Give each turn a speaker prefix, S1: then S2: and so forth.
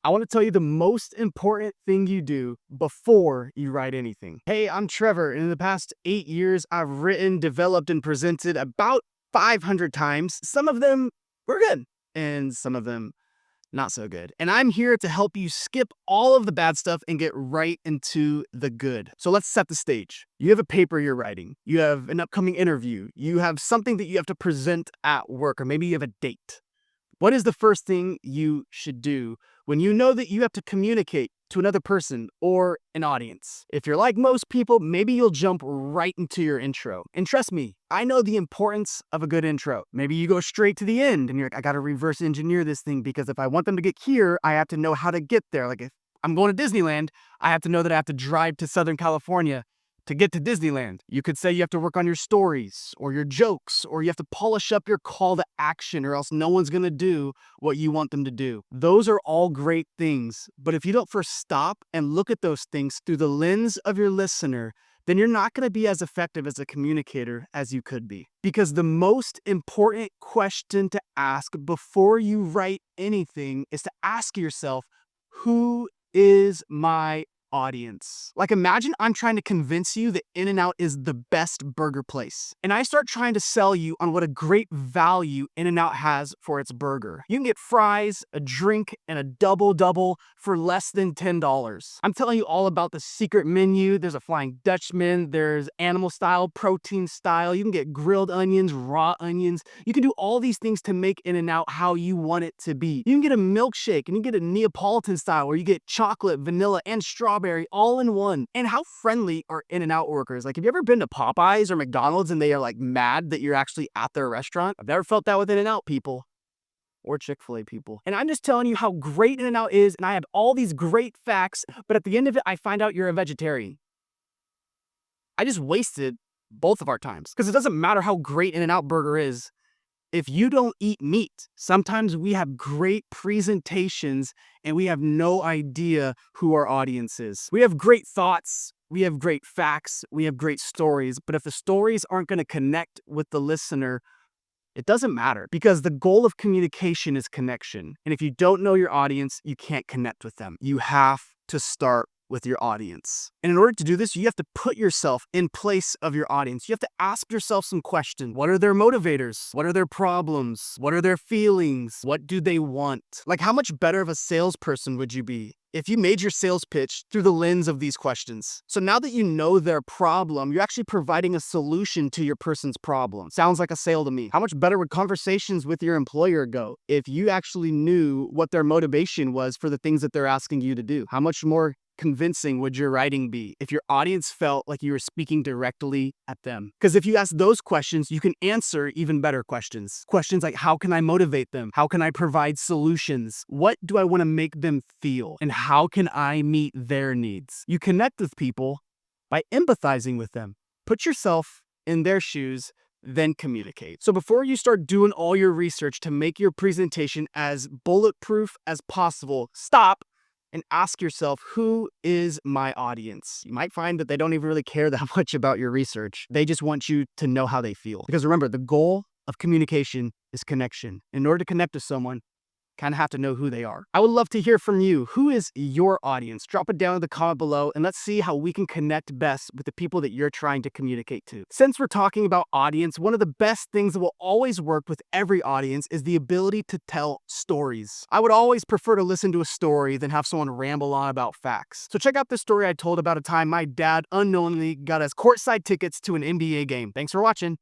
S1: I want to tell you the most important thing you do before you write anything. Hey, I'm Trevor, and in the past 8 years, I've written, developed, and presented about 500 times. Some of them were good, and some of them not so good. And I'm here to help you skip all of the bad stuff and get right into the good. So let's set the stage. You have a paper you're writing, you have an upcoming interview, you have something that you have to present at work, or maybe you have a date. What is the first thing you should do when you know that you have to communicate to another person or an audience? If you're like most people, maybe you'll jump right into your intro. And trust me, I know the importance of a good intro. Maybe you go straight to the end and you're like, I gotta reverse engineer this thing because if I want them to get here, I have to know how to get there. Like if I'm going to Disneyland, I have to know that I have to drive to Southern California to get to Disneyland. You could say you have to work on your stories or your jokes, or you have to polish up your call to action, or else no one's gonna do what you want them to do. Those are all great things, but if you don't first stop and look at those things through the lens of your listener, then you're not gonna be as effective as a communicator as you could be. Because the most important question to ask before you write anything is to ask yourself, who is my audience? Like imagine I'm trying to convince you that In-N-Out is the best burger place. And I start trying to sell you on what a great value In-N-Out has for its burger. You can get fries, a drink, and a double-double for less than $10. I'm telling you all about the secret menu. There's a Flying Dutchman, there's animal style, protein style. You can get grilled onions, raw onions. You can do all these things to make In-N-Out how you want it to be. You can get a milkshake and you get a Neapolitan style where you get chocolate, vanilla, and strawberry all in one. And how friendly are In-N-Out workers? Like, have you ever been to Popeyes or McDonald's and they are like mad that you're actually at their restaurant? I've never felt that with In-N-Out people or Chick-fil-A people. And I'm just telling you how great In-N-Out is, and I have all these great facts, but at the end of it, I find out you're a vegetarian. I just wasted both of our times because it doesn't matter how great In-N-Out burger is if you don't eat meat. Sometimes we have great presentations and we have no idea who our audience is. We have great thoughts, we have great facts, we have great stories, but if the stories aren't going to connect with the listener, it doesn't matter because the goal of communication is connection. And if you don't know your audience, you can't connect with them. You have to start with your audience. And in order to do this, you have to put yourself in place of your audience. You have to ask yourself some questions. What are their motivators? What are their problems? What are their feelings? What do they want? Like, how much better of a salesperson would you be if you made your sales pitch through the lens of these questions? So now that you know their problem, you're actually providing a solution to your person's problem. Sounds like a sale to me. How much better would conversations with your employer go if you actually knew what their motivation was for the things that they're asking you to do? How much more convincing would your writing be if your audience felt like you were speaking directly at them? Because if you ask those questions, you can answer even better questions. Questions like, how can I motivate them? How can I provide solutions? What do I want to make them feel? And how can I meet their needs? You connect with people by empathizing with them. Put yourself in their shoes, then communicate. So before you start doing all your research to make your presentation as bulletproof as possible, stop and ask yourself, who is my audience? You might find that they don't even really care that much about your research. They just want you to know how they feel. Because remember, the goal of communication is connection. In order to connect with someone, kind of have to know who they are. I would love to hear from you. Who is your audience? Drop it down in the comment below and let's see how we can connect best with the people that you're trying to communicate to. Since we're talking about audience, one of the best things that will always work with every audience is the ability to tell stories. I would always prefer to listen to a story than have someone ramble on about facts. So check out this story I told about a time my dad unknowingly got us courtside tickets to an NBA game. Thanks for watching.